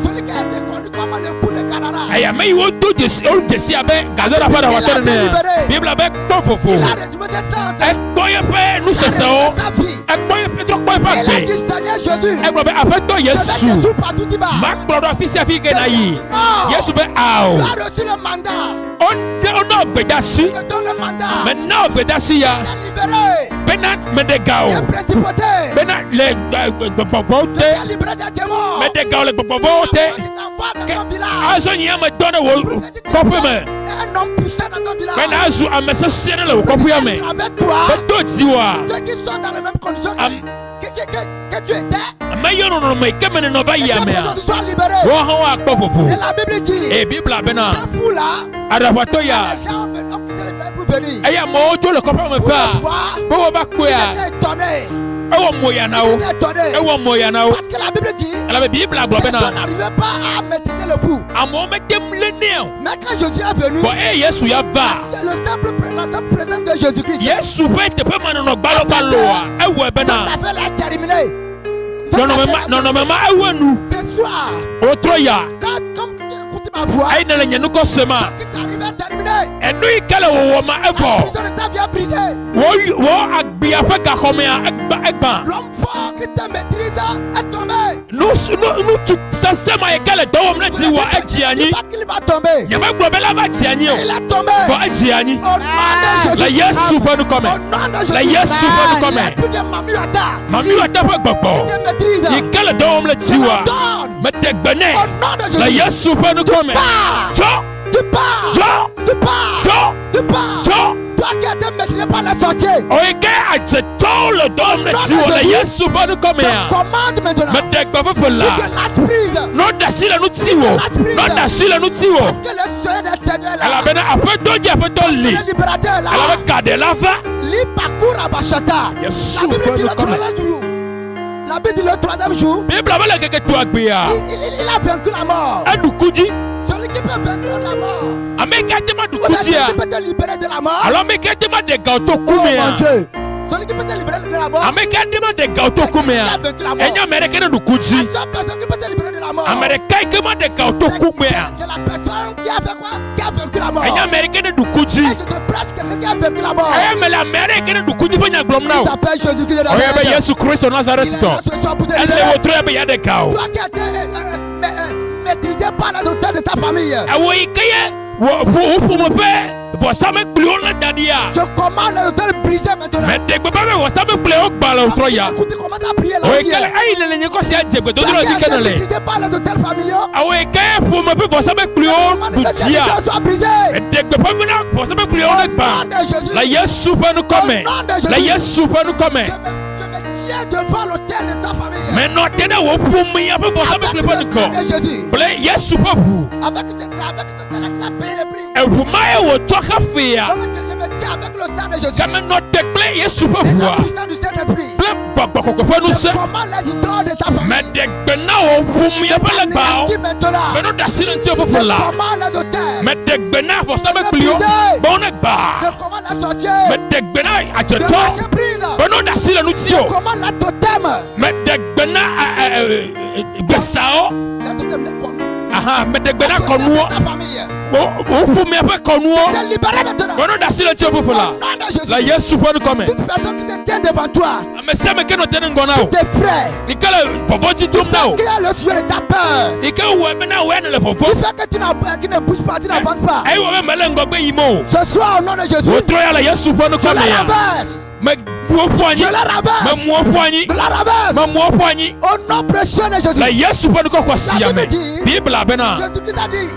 Celui qui a été connu comme le fou de Gadara. Il a retrouvé ses sens. Il a dit Seigneur Jésus. Jésus partout il va. Tu as reçu le mandat. Je te donne le mandat. Tu es libéré. Des principautés. Tu es libéré des démons. Tu t'envoies dans ton village. Un homme puissant dans ton village. Avec toi. Ceux qui sont dans les mêmes conditions. Qui que tu étais. Mais yo non mais que men no va Et ya que me. tu sois libéré. Wo han wa kpo fofu. Et la Bible dit, E Bible abena. ces fous-là, Adawato ya. les gens ont quitté le pays pour venir. Eya mo to le kopa me Pour fa. le voir, Bo wo ba kpo ils ya. étaient étonnés. Ewo mo ya na Ils o. étaient étonnés. Ewo mo ya na o. Parce que la Bible dit, La Bible agbo personne bena. n'arrivait pas à maîtriser le fou. Amo me dem le ne. Mais quand Jésus est venu, Bo e Yesu ya va. c'est le simple présence de Jésus-Christ. Yesu pe te pe man no gbalo gbalo a. Ewo Ton bena. affaire est terminée. Non non me ma ewo nu. Ce soir, O tro ya. comme tu écoutes ma voix, Ai na le nyanu ko sema. ce qui t'arrive est terminé. Enu ikele wo ma La evo. prison de ta vie est brisée. Wo agbia fe ka kome a egba. L'homme fort qui te maîtrise est tombé. Nu tu sema ikele do wo mna ti wa eji anyi. Pas qu'il va tomber. Nyama gbo be la ba ti anyi o. Il est tombé. Bo eji anyi. Au nom de La Jésus. Yesu fe nu Au come. nom de Jésus. La Yesu fe nu Il n'y a come. plus de mamuata. Mami wa ta fe gbogbo. Qui te maîtrise. Ikele do wo mna ti Je wa. le donne. Me te gbene. Au nom de Jésus. La Yesu fe nu come. Pars. Jo Tu pars. jo Tu pars. jo Tu pars. jo. Toi qui as été maîtrisé par les sorciers. Oike ajeto le do wo mna ti wa. La Yesu fe nu come Je ya. commande maintenant. Me te gbo fe Tu la. te lâches prise. No da si le nu ti wo. No da si le nu ti wo. Parce que le Seigneur des Seigneurs là. Ala bena apeto ji apeto li. Le libérateur là. Ala be gade la fa. Li parcours à Bachata. Yesu La Bible dit le fe nu come. troisième jour. La Bible dit le troisième jour. Bible abele keke to agbia. Il a vaincu la mort. Adukuji. Celui qui peut vaincre la mort. Ameka tema Ou bien celui dukuji. qui peut te libérer de la mort. Alors meka tema de gauto Oh mon kumea. Dieu. Celui qui peut te libérer de la mort. Ameka tema de gauto Il a kumea. vaincu la mort. Enya mereke na dukuji. La seule personne qui peut te libérer de la mort. Amerika kema de gauto kumea. C'est la personne qui a fait quoi? Qui a vaincu la mort. Enya mereke na dukuji. Et je te prêche quelqu'un qui a vaincu la mort. Aya mele Amerika na dukuji banya glom Il now. s'appelle Jésus-Christ de Oya be Nazareth. Yesu Christ Il Nazareth est to. là ce soir pour te Elle libérer. le wotre be ya de gao. Toi qui as été maîtrisé par les auteurs de ta famille. Awo ikeye wo mo fe. Vosa me plio na dadia. Je commande les auteurs brisés maintenant. Me de gbe me vosa me plio gbala otro ya. Écoute, commence à prier là. Oye kale ai le nye ko si ajegbe do Toi duro qui di as été kenale. maîtrisé par les auteurs familiaux. Awo ikeye fo me pe vosa me plio Commande que ces butia. auteurs soient brisés. De gbe pe me na vosa me plio Au na nom gba. de Jésus. La Yesu fe nu come. La Yesu fe nu come. Je me tiens devant l'autel de ta famille. Mais non tena wo fu mi ya pe vosa me Avec plio le nu ko. sang de Jésus. Ble Yesu fe bu. Avec ce sang qui a payé le prix. Ewu ma e wo to ka fe ya. Donc je me tiens avec le sang de Jésus. Kame no te ble Yesu fe Et bu. la puissance du Saint-Esprit. Ble gbagba koko fe nu se. Je commande les idoles de ta famille. Me de gbe na wo fu mi ya pe le ba o. Qui maintenant. Me no da si nti fo Je fo la. commande les auteurs. Me de gbe na vosa me plio. Bon na Je gba. commande les sorciers. Me de gbe na De ajeto. lâcher prise. Me no da si le nu ti Je o. commande la totem. Me de gbe na gbesao. La totem, les cornes. Aha, me de gbe na La konuo. totem de ta famille. Wo fu mi ya pe konuo. T'es libéré maintenant. Me no da si le ti fo fo Au la. nom de Jésus. La Yesu fe nu come. Toute personne qui te tient devant toi. Me se me ke no tene ngona o. Tes frères. Ni kale fofo ti dum na o. Qui a le sujet de ta peur. Ni ke wo me na we na le fofo. Qui fait que tu ne bouges pas, tu n'avances pas. Ai wo me mele ngogbe yimo. Ce soir, au nom de Jésus, Wo tro ya la Yesu fe nu je come la ya. renverse. Me wo fu anyi. Je la renverse. Me mo fu anyi. Je la renverse. Me mo fu anyi. Au nom précieux de Jésus. La Yesu fe nu ko kwasi ya me. Bible abena. Jésus-Christ a dit,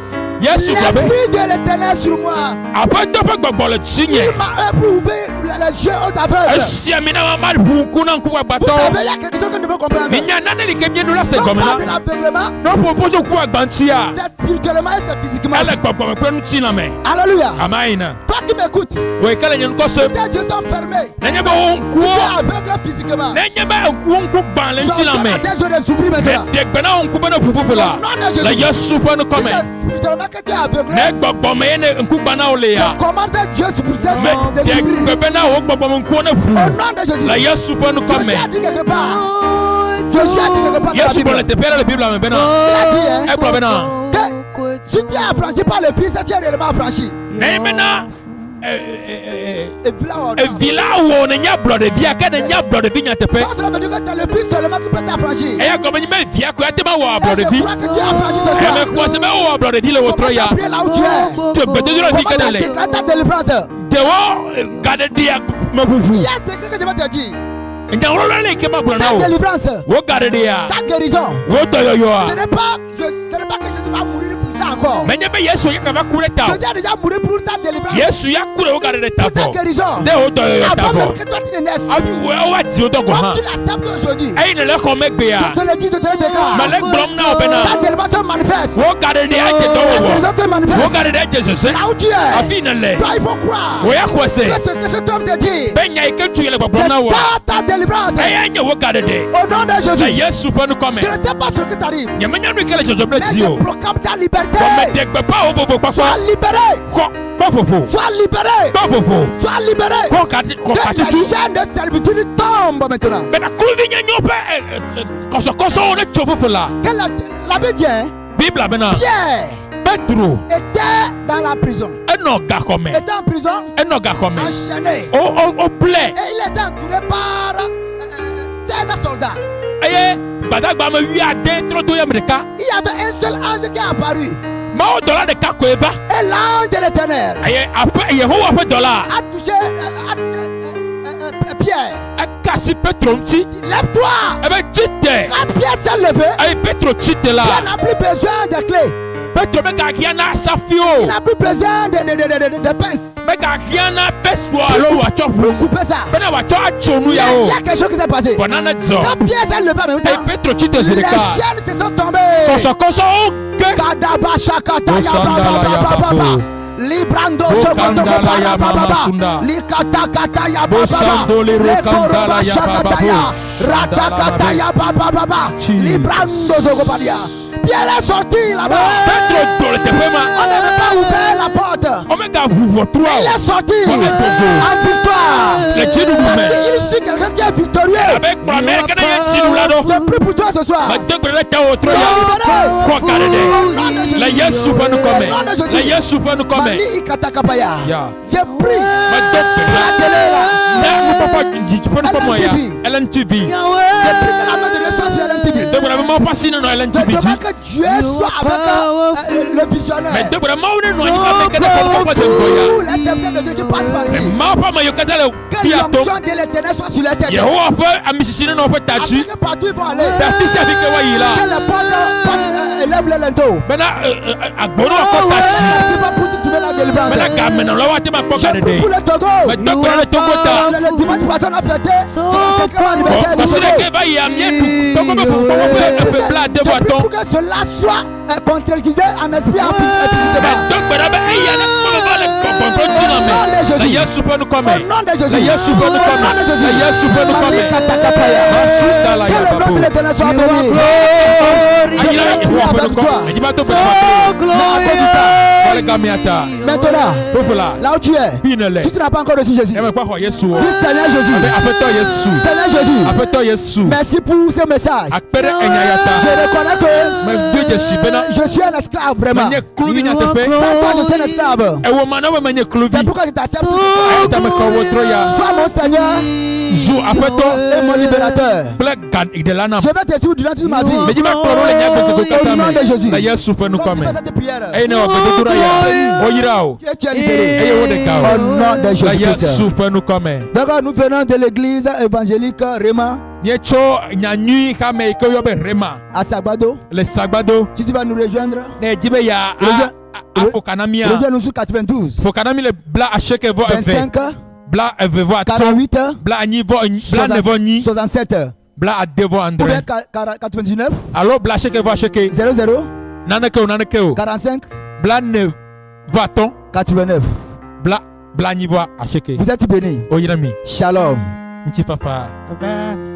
Yesu babe. l'Esprit de l'Éternel sur moi. Apa to pe gbogbo le tinye. Il m'a éprouvé les yeux aux aveugles. Esia mi na ma bu ku na ku Vous agbato. savez, il y a quelque chose que nous devons comprendre. Mi nya na ne ke mi nu la se On gomena. parle de l'aveuglement, No fo pojo ku agbanti a. c'est spirituellement et c'est physiquement. Ele gbogbo me pe nu ti na me. Alléluia. Amaina. Toi qui m'écoutes, We kale nyen ko se. tes yeux sont fermés. Na nya ba won Tu ku. es aveugle physiquement. Na nya ba ku won ku ban le ti na me. Tes yeux de s'ouvrir maintenant. De gbena won ku bana fufu la. La Yesu fe nu come. C'est spirituellement que tu es aveugle. Ne gbogbo me ne nku bana o le ya. Comment Dieu spirituellement Me de de s'ouvrir. gbebe na wo gbogbo mo nku na fu. Au nom de Jésus. La Yesu fe nu come. Jésus a dit quelque part. Jésus a dit quelque part dans la Yesu bo Bible. le te pere le Bible me bena. Il a dit, hein, E gbo bena. que si tu es affranchi par le Fils, tu es réellement affranchi. Na mena Et puis là, on vila wo ne nya blood via ka ne nya blood vi nya tepe. Donc, cela veut dire que c'est le Fils seulement qui peut t'affranchir. E ya ko me via ko ate ma wo Et blood je vi. crois que tu es affranchi ce E soir. me ko se me wo blood vi le wo tro Commence ya. à prier là où tu es. To be de lo vi Commence à kenele. déclarer ta délivrance. De wo gade dia ma Il fufu. y a ce que je vais te dire. Nja wo lo le ke ma bro na Ta wo. délivrance, Wo gade dia. ta guérison. Wo to yo yo Ce a. n'est pas que Jésus va mourir pour ça encore. Mais n'y a pas Yesu qui va courir ta. Jésus a déjà mouru pour ta délivrance. Yesu ya courir au garde de ta Pour ta voix. guérison. De haut de ta Avant voix. même que toi tu ne naisses. Abi wo wa di o to go Comme ha. tu l'acceptes aujourd'hui. Ayi ne le ko megbe ya. Je te le dis, je te le déclare. Malek blom na Ta obena. délivrance se manifeste. Wo garde de aje to Ta wo. guérison te Wo manifeste. garde de aje se. Là où tu es. Abi ne le. Toi, il faut croire. Wo ya ko se. Que ce que cet homme te dit. Ben nya ike tu yele C'est blom na wo. ça ta délivrance. Ayi nya wo garde de. Au nom de La Jésus. Yesu fa nu come. Je ne sais pas ce qui t'arrive. Ya menya nu kele jojo ble Mais ti je o. proclame ta liberté. Ko me de gbe pa o fofo pa Sois fa. libéré. Ko pa fofo. Sois libéré. Pa fofo. Sois libéré. Ko ka Que ti la tu. chaîne de servitude tombe maintenant. Ben na kruvi nya nyo pe. Koso o ne chofofo la. Que la Bible dit, hein, Bible abena. Pierre Petro. était dans la prison. Eno ga come. Était en prison, Eno ga come. enchaîné. O ble. Et il était entouré par 16 soldats. Aye badagba me wi ade tro to yam de ka. Il y avait un seul ange qui est apparu. Ma o dola de ka ko eva. Et l'ange de l'éternel Aye apa Yehowa pe dola. a touché Pierre. Akasi Petro nti. Lève-toi. Ebe chite. Quand Pierre s'est levé, Aye Petro chite Pierre la. n'a plus besoin de clés. Petro me ga kiana Il safio. n'a plus besoin de pince Me ga kiana peswa lo wa chop. pour couper ça. Bena wa chop achonu ya Il o. y a quelque chose qui s'est passé. Banana dzo. Quand Pierre s'est levé en même Aye temps, Petro chite les zereka. chaînes se sont tombées. Koso o ke. Kadaba shakata ya Osandala ya baba baba. babo. Librando Rokandala shokoto ya baba mama baba. sunda. Likata kata ya baba Bosando li baba. rokandala ya shakata baba ya. bo. Ratakata ya baba baba. Jesus. Librando zogopalia. Pierre est sorti là-bas. Petro dole te On fema. n'avait pas ouvert la porte. O me ga vuvo Il trois. est sorti Ouais, en victoire. Le Dieu nous Parce met. qu'il suit quelqu'un qui est victorieux. Avec pour l'Amérique, il y a un petit là-dedans. Je prie pour toi ce soir. Ma deux brûlés t'as autre. Libéré. Quoi garder? La Yesu peut nous commer. Au nom de Jésus. La Yesu peut nous commer. Mali ikatakapaya. Ya. J'ai pris Ma deux la brûlés. télé là. Là, nous papa, tu peux nous commer ya. LNTV. J'ai pris que la main de Dieu soit sur LNTV. Deux brûlés, moi pas si non Je LNTV. demande que Dieu soit avec le visionnaire. Mais deux brûlés, moi on est non, il va mettre des pommes de goya. Tous les serviteurs de Dieu qui passent par Mais ici. ma pas ma yokata le Que fiato. l'onction de l'éternel soit sur la tête. Yehowa fait amisisine non fait tachi. Afin que partout ils vont aller. Baptiste avec wa Que yila. les portes élèvent les linteaux. Maintenant agbono ko tachi. Qui va pour trouver la délivrance. Maintenant gamen lo wa te ma ko Je prie garder. pour le Togo. Mais deux brûlés le Togo ta. Le dimanche passé, on a fêté son 50e anniversaire du Parce Togo. que va y amener tout. Comment faut faire plat de Je prie bâton. pour que cela soit concrétisé en esprit en physiquement. Donc madame il y a comment va le pompe. La Yesu peut nous commer. Au nom de Jésus. La Yesu peut nous Au nom commer. de Jésus. La Yesu peut nous commer. Malika takapaya. Masunda la Que ya le nom de babu. l'éternel soit béni. Aïe aïe prie avec toi. Il va te faire. Mais à cause de ça, Wale gamiata. maintenant, Pofula. là où tu es, Pinele. si tu n'as pas encore reçu Jésus, dis Eme kwa kwa Yesu. Seigneur Jésus, Apeto Yesu. Seigneur Jésus, Apeto Yesu. merci pour ce message. Akpere Je enyayata. reconnais que Me Dieu Yesu bena. je suis un esclave vraiment. Manye klubi nyatepe. Sans toi, je suis un esclave. Ewo mana we manye klubi. C'est pourquoi je t'accepte. Ayo ta me kwa wotro ya. Sois mon Seigneur Zu apeto. et mon libérateur. Black God idelana. Je vais te suivre durant toute ma vie. Mais dis-moi que le nya ko kata Au nom de Jésus. me. La Yesu peut nous Comme tu commer. fais cette prière, Ayi ne obedo tura ya. Oyirao. et tu es libéré. Ayi wo de Au ka. nom de La Jésus-Christ. Yesu peut nous commer. D'accord, nous venons de l'église évangélique Réma Nyecho nyanyui kame ko yobe rema. à Sagbado. Le sagbado. Si tu vas nous rejoindre, Ne jibe ya afokanamia. rejoins-nous sur 92, Fokanami le bla acheke vo eve. 25, Bla eve vo ato. 48, Bla anyi vo bla ne vo nyi. 67, Bla adevo ou bien andre. 99, Alors bla acheke vo acheke. 00, Naneke o. 45, Bla ne vo aton. 89. Bla anyi vo acheke. Vous êtes bénis. Oyirami. Shalom. Nti papa. Amen.